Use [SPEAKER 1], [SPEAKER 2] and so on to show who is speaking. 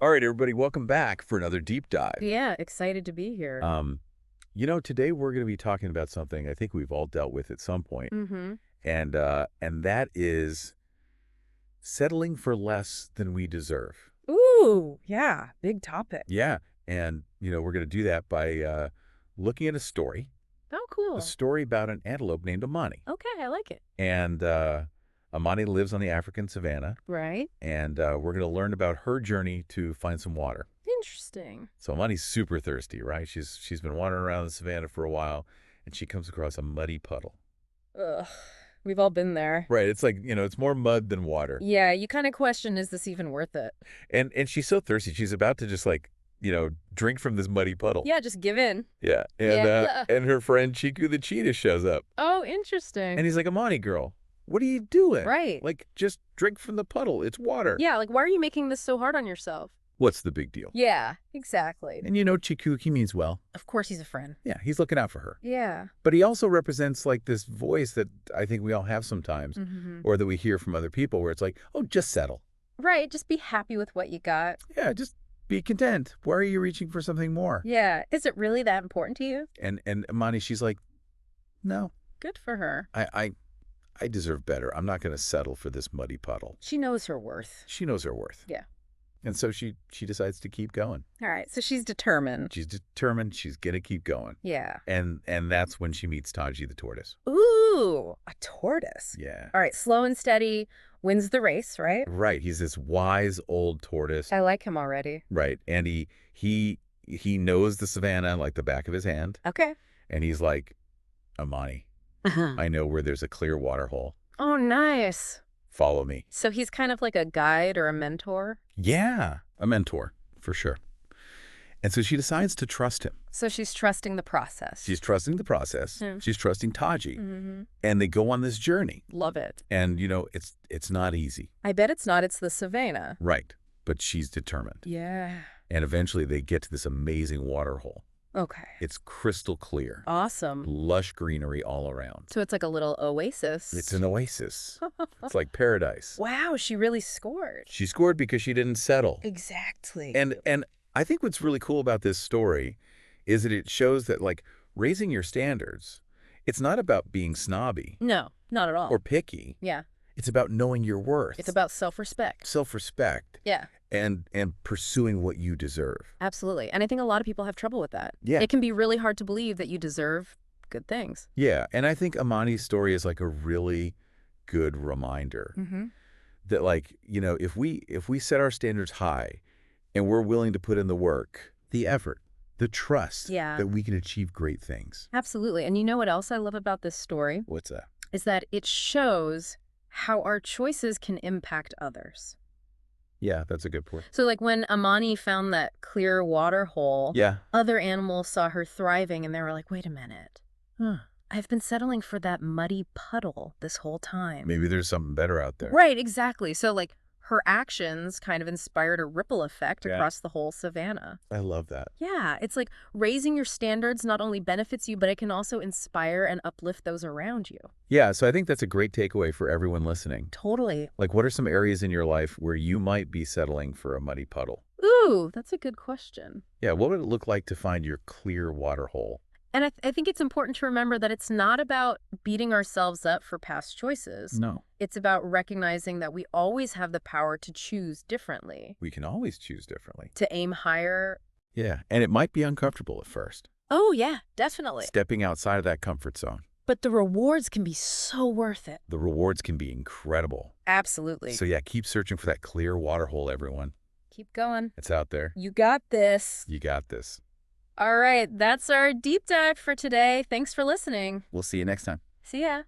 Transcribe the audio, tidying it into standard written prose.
[SPEAKER 1] All right, everybody, welcome back for another deep dive.
[SPEAKER 2] Yeah, excited to be here.
[SPEAKER 1] Um, today we're going to be talking about something I think we've all dealt with at some point,
[SPEAKER 2] Mm-hmm.
[SPEAKER 1] and that is settling for less than we deserve.
[SPEAKER 2] Ooh, yeah, big topic.
[SPEAKER 1] Yeah, and we're going to do that by looking at
[SPEAKER 2] Oh,
[SPEAKER 1] a
[SPEAKER 2] cool.
[SPEAKER 1] story about an antelope named Amani,
[SPEAKER 2] Okay, I like it.
[SPEAKER 1] and Amani lives on the African savannah,
[SPEAKER 2] Right?
[SPEAKER 1] and we're going to learn about her journey to find some water.
[SPEAKER 2] Interesting.
[SPEAKER 1] So Amani's super thirsty, right? She's been wandering around the savannah for a while, and she comes across a muddy puddle.
[SPEAKER 2] Ugh, we've all been there.
[SPEAKER 1] Right. It's like, it's more mud than water.
[SPEAKER 2] Yeah, you kind of question, is this even worth it?
[SPEAKER 1] And she's so thirsty. She's about to just like, drink from this muddy puddle.
[SPEAKER 2] Yeah, just give in.
[SPEAKER 1] Yeah.
[SPEAKER 2] Yeah.
[SPEAKER 1] And her friend Chiku the cheetah shows up.
[SPEAKER 2] Oh, interesting.
[SPEAKER 1] And he's like, Amani girl, what are you doing?
[SPEAKER 2] Right.
[SPEAKER 1] Like, just drink from the puddle. It's water.
[SPEAKER 2] Yeah, like, why are you making this so hard on yourself?
[SPEAKER 1] What's the big deal?
[SPEAKER 2] Yeah, exactly.
[SPEAKER 1] And Chiku, he means well.
[SPEAKER 2] Of course he's a friend.
[SPEAKER 1] Yeah, he's looking out for her.
[SPEAKER 2] Yeah.
[SPEAKER 1] But he also represents like this voice that I think we all have sometimes,
[SPEAKER 2] Mm-hmm.
[SPEAKER 1] or that we hear from other people where it's like, oh, just settle.
[SPEAKER 2] Right, just be happy with what you got.
[SPEAKER 1] Yeah, just be content. Why are you reaching for something more?
[SPEAKER 2] Yeah, is it really that important to you?
[SPEAKER 1] And Amani, she's like, no,
[SPEAKER 2] Good for her.
[SPEAKER 1] I deserve better. I'm not going to settle for this muddy puddle.
[SPEAKER 2] She knows her worth.
[SPEAKER 1] She knows her worth.
[SPEAKER 2] Yeah.
[SPEAKER 1] And so she decides to keep going.
[SPEAKER 2] All right, so she's determined.
[SPEAKER 1] She's determined. She's going to keep going.
[SPEAKER 2] Yeah.
[SPEAKER 1] And that's when she meets Taji the tortoise.
[SPEAKER 2] Ooh, a tortoise.
[SPEAKER 1] Yeah.
[SPEAKER 2] All right, slow and steady wins the race, right?
[SPEAKER 1] Right. He's this wise old tortoise.
[SPEAKER 2] I like him already.
[SPEAKER 1] Right. And he knows the savannah like the back of his hand.
[SPEAKER 2] Okay.
[SPEAKER 1] And he's like, Amani, I know where there's a clear water hole.
[SPEAKER 2] Oh, nice.
[SPEAKER 1] Follow me.
[SPEAKER 2] So he's kind of like a guide or a mentor.
[SPEAKER 1] Yeah. A mentor, for sure. And so she decides to trust him.
[SPEAKER 2] So she's trusting the process.
[SPEAKER 1] She's trusting the process.
[SPEAKER 2] Yeah.
[SPEAKER 1] She's trusting Taji.
[SPEAKER 2] Mm-hmm.
[SPEAKER 1] And they go on this journey.
[SPEAKER 2] Love it.
[SPEAKER 1] And, it's not easy.
[SPEAKER 2] I bet it's not. It's the savannah.
[SPEAKER 1] Right. But she's determined.
[SPEAKER 2] Yeah.
[SPEAKER 1] And eventually they get to this amazing water hole.
[SPEAKER 2] Okay.
[SPEAKER 1] It's crystal clear.
[SPEAKER 2] Awesome.
[SPEAKER 1] Lush greenery all around.
[SPEAKER 2] So it's like a little oasis.
[SPEAKER 1] It's an oasis. It's like paradise.
[SPEAKER 2] Wow, she really scored.
[SPEAKER 1] She scored because she didn't settle.
[SPEAKER 2] Exactly.
[SPEAKER 1] And I think what's really cool about this story is that it shows that, like, raising your standards, it's not about being snobby
[SPEAKER 2] No, not at all.
[SPEAKER 1] or picky.
[SPEAKER 2] Yeah.
[SPEAKER 1] It's about knowing your worth.
[SPEAKER 2] It's about self-respect.
[SPEAKER 1] Self-respect.
[SPEAKER 2] Yeah.
[SPEAKER 1] And pursuing what you deserve.
[SPEAKER 2] Absolutely. And I think a lot of people have trouble with that.
[SPEAKER 1] Yeah.
[SPEAKER 2] It can be really hard to believe that you deserve good things.
[SPEAKER 1] Yeah. And I think Amani's story is like a really good reminder
[SPEAKER 2] Mm-hmm.
[SPEAKER 1] that, like, if we set our standards high and we're willing to put in the work, the effort, the trust,
[SPEAKER 2] Yeah.
[SPEAKER 1] that we can achieve great things.
[SPEAKER 2] Absolutely. And you know what else I love about this story?
[SPEAKER 1] What's that?
[SPEAKER 2] Is that it shows how our choices can impact others.
[SPEAKER 1] Yeah, that's a good point.
[SPEAKER 2] So like when Amani found that clear water hole,
[SPEAKER 1] Yeah.
[SPEAKER 2] other animals saw her thriving and they were like, wait a minute.
[SPEAKER 1] Huh.
[SPEAKER 2] I've been settling for that muddy puddle this whole time.
[SPEAKER 1] Maybe there's something better out there.
[SPEAKER 2] Right, exactly. So like her actions kind of inspired a ripple effect
[SPEAKER 1] Yeah.
[SPEAKER 2] across the whole savannah.
[SPEAKER 1] I love that.
[SPEAKER 2] Yeah, it's like raising your standards not only benefits you, but it can also inspire and uplift those around you.
[SPEAKER 1] Yeah, so I think that's a great takeaway for everyone listening.
[SPEAKER 2] Totally.
[SPEAKER 1] Like, what are some areas in your life where you might be settling for a muddy puddle?
[SPEAKER 2] Ooh, that's a good question.
[SPEAKER 1] Yeah, what would it look like to find your clear water hole?
[SPEAKER 2] And I think it's important to remember that it's not about beating ourselves up for past choices.
[SPEAKER 1] No.
[SPEAKER 2] It's about recognizing that we always have the power to choose differently,
[SPEAKER 1] We can always choose differently.
[SPEAKER 2] to aim higher.
[SPEAKER 1] Yeah, and it might be uncomfortable at first,
[SPEAKER 2] Oh, yeah, definitely.
[SPEAKER 1] stepping outside of that comfort zone.
[SPEAKER 2] But the rewards can be so worth it.
[SPEAKER 1] The rewards can be incredible.
[SPEAKER 2] Absolutely.
[SPEAKER 1] So yeah, keep searching for that clear water hole, everyone.
[SPEAKER 2] Keep going.
[SPEAKER 1] It's out there.
[SPEAKER 2] You got this.
[SPEAKER 1] You got this.
[SPEAKER 2] All right, that's our deep dive for today. Thanks for listening.
[SPEAKER 1] We'll see you next time.
[SPEAKER 2] See ya.